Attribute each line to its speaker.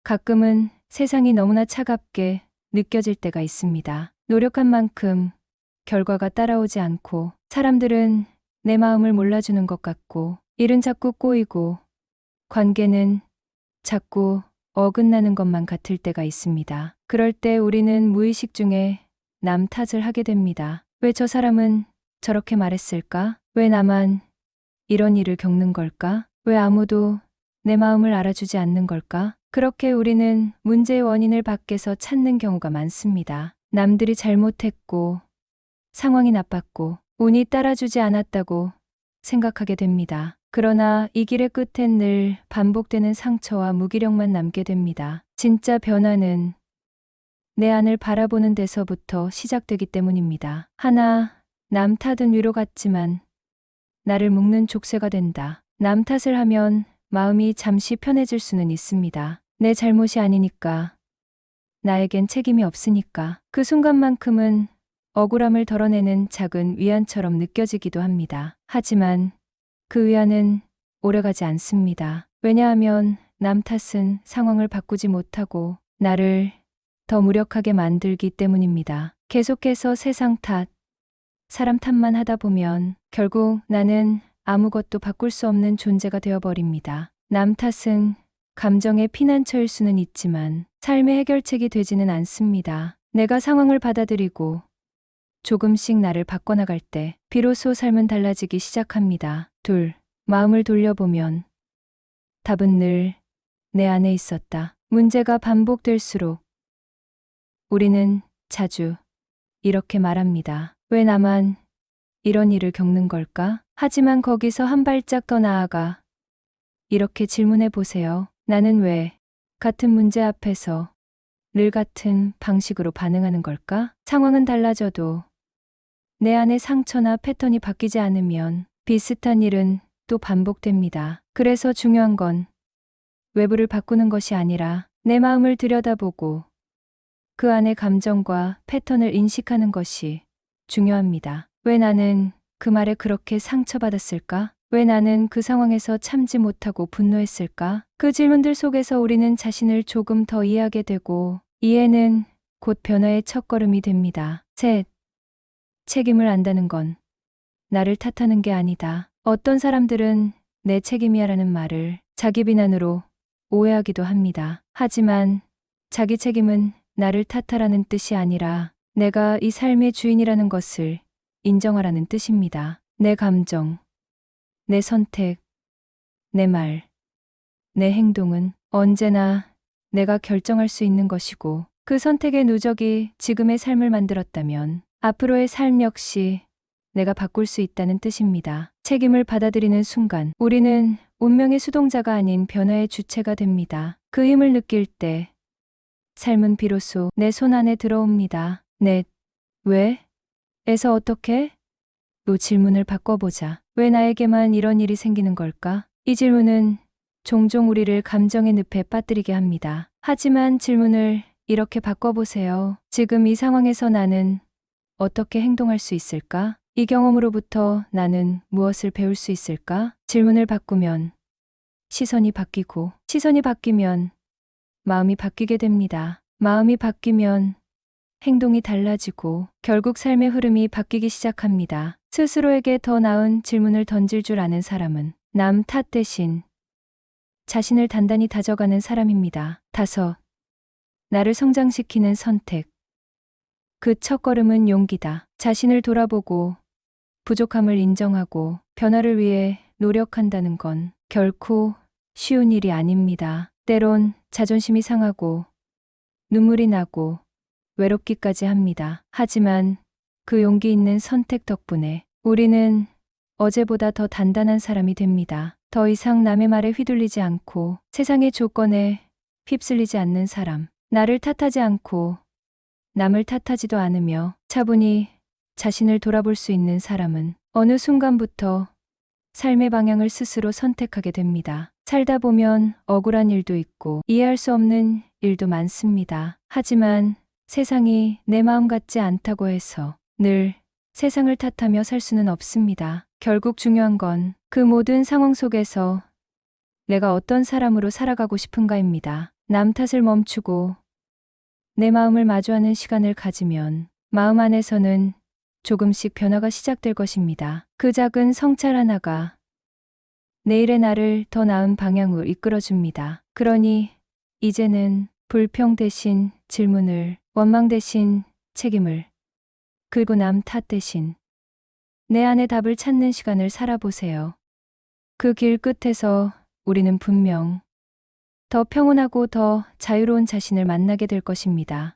Speaker 1: 가끔은 세상이 너무나 차갑게 느껴질 때가 있습니다. 노력한 만큼 결과가 따라오지 않고 사람들은 내 마음을 몰라주는 것 같고 일은 자꾸 꼬이고 관계는 자꾸 어긋나는 것만 같을 때가 있습니다. 그럴 때 우리는 무의식 중에 남 탓을 하게 됩니다. 왜 저 사람은 저렇게 말했을까? 왜 나만 이런 일을 겪는 걸까? 왜 아무도 내 마음을 알아주지 않는 걸까? 그렇게 우리는 문제의 원인을 밖에서 찾는 경우가 많습니다. 남들이 잘못했고 상황이 나빴고 운이 따라주지 않았다고 생각하게 됩니다. 그러나 이 길의 끝엔 늘 반복되는 상처와 무기력만 남게 됩니다. 진짜 변화는 내 안을 바라보는 데서부터 시작되기 때문입니다. 하나, 남 탓은 위로 같지만 나를 묶는 족쇄가 된다. 남 탓을 하면 마음이 잠시 편해질 수는 있습니다. 내 잘못이 아니니까, 나에겐 책임이 없으니까. 그 순간만큼은 억울함을 덜어내는 작은 위안처럼 느껴지기도 합니다. 하지만 그 위안은 오래가지 않습니다. 왜냐하면 남 탓은 상황을 바꾸지 못하고 나를 더 무력하게 만들기 때문입니다. 계속해서 세상 탓, 사람 탓만 하다 보면 결국 나는 아무것도 바꿀 수 없는 존재가 되어버립니다. 남 탓은 감정의 피난처일 수는 있지만 삶의 해결책이 되지는 않습니다. 내가 상황을 받아들이고 조금씩 나를 바꿔나갈 때 비로소 삶은 달라지기 시작합니다. 둘, 마음을 돌려보면 답은 늘 내 안에 있었다. 문제가 반복될수록 우리는 자주 이렇게 말합니다. 왜 나만 이런 일을 겪는 걸까? 하지만 거기서 한 발짝 더 나아가 이렇게 질문해 보세요. 나는 왜 같은 문제 앞에서 늘 같은 방식으로 반응하는 걸까? 상황은 달라져도 내 안의 상처나 패턴이 바뀌지 않으면 비슷한 일은 또 반복됩니다. 그래서 중요한 건 외부를 바꾸는 것이 아니라 내 마음을 들여다보고 그 안의 감정과 패턴을 인식하는 것이 중요합니다. 왜 나는 그 말에 그렇게 상처받았을까? 왜 나는 그 상황에서 참지 못하고 분노했을까? 그 질문들 속에서 우리는 자신을 조금 더 이해하게 되고 이해는 곧 변화의 첫걸음이 됩니다. 셋, 책임을 안다는 건 나를 탓하는 게 아니다. 어떤 사람들은 내 책임이야라는 말을 자기 비난으로 오해하기도 합니다. 하지만 자기 책임은 나를 탓하라는 뜻이 아니라 내가 이 삶의 주인이라는 것을 인정하라는 뜻입니다. 내 감정, 내 선택, 내 말, 내 행동은 언제나 내가 결정할 수 있는 것이고 그 선택의 누적이 지금의 삶을 만들었다면 앞으로의 삶 역시 내가 바꿀 수 있다는 뜻입니다. 책임을 받아들이는 순간 우리는 운명의 수동자가 아닌 변화의 주체가 됩니다. 그 힘을 느낄 때 삶은 비로소 내 손 안에 들어옵니다. 넷, 왜? 에서 어떻게? 또 질문을 바꿔보자. 왜 나에게만 이런 일이 생기는 걸까? 이 질문은 종종 우리를 감정의 늪에 빠뜨리게 합니다. 하지만 질문을 이렇게 바꿔보세요. 지금 이 상황에서 나는 어떻게 행동할 수 있을까? 이 경험으로부터 나는 무엇을 배울 수 있을까? 질문을 바꾸면 시선이 바뀌고 시선이 바뀌면 마음이 바뀌게 됩니다. 마음이 바뀌면 행동이 달라지고 결국 삶의 흐름이 바뀌기 시작합니다. 스스로에게 더 나은 질문을 던질 줄 아는 사람은 남 탓 대신 자신을 단단히 다져가는 사람입니다. 다섯, 나를 성장시키는 선택. 그 첫걸음은 용기다. 자신을 돌아보고 부족함을 인정하고 변화를 위해 노력한다는 건 결코 쉬운 일이 아닙니다. 때론 자존심이 상하고 눈물이 나고 외롭기까지 합니다. 하지만 그 용기 있는 선택 덕분에 우리는 어제보다 더 단단한 사람이 됩니다. 더 이상 남의 말에 휘둘리지 않고 세상의 조건에 휩쓸리지 않는 사람. 나를 탓하지 않고 남을 탓하지도 않으며 차분히 자신을 돌아볼 수 있는 사람은 어느 순간부터 삶의 방향을 스스로 선택하게 됩니다. 살다 보면 억울한 일도 있고 이해할 수 없는 일도 많습니다. 하지만 세상이 내 마음 같지 않다고 해서 늘 세상을 탓하며 살 수는 없습니다. 결국 중요한 건 그 모든 상황 속에서 내가 어떤 사람으로 살아가고 싶은가입니다. 남 탓을 멈추고 내 마음을 마주하는 시간을 가지면 마음 안에서는 조금씩 변화가 시작될 것입니다. 그 작은 성찰 하나가 내일의 나를 더 나은 방향으로 이끌어줍니다. 그러니 이제는 불평 대신 질문을, 원망 대신 책임을, 그리고 남 탓 대신 내 안의 답을 찾는 시간을 살아보세요. 그 길 끝에서 우리는 분명 더 평온하고 더 자유로운 자신을 만나게 될 것입니다.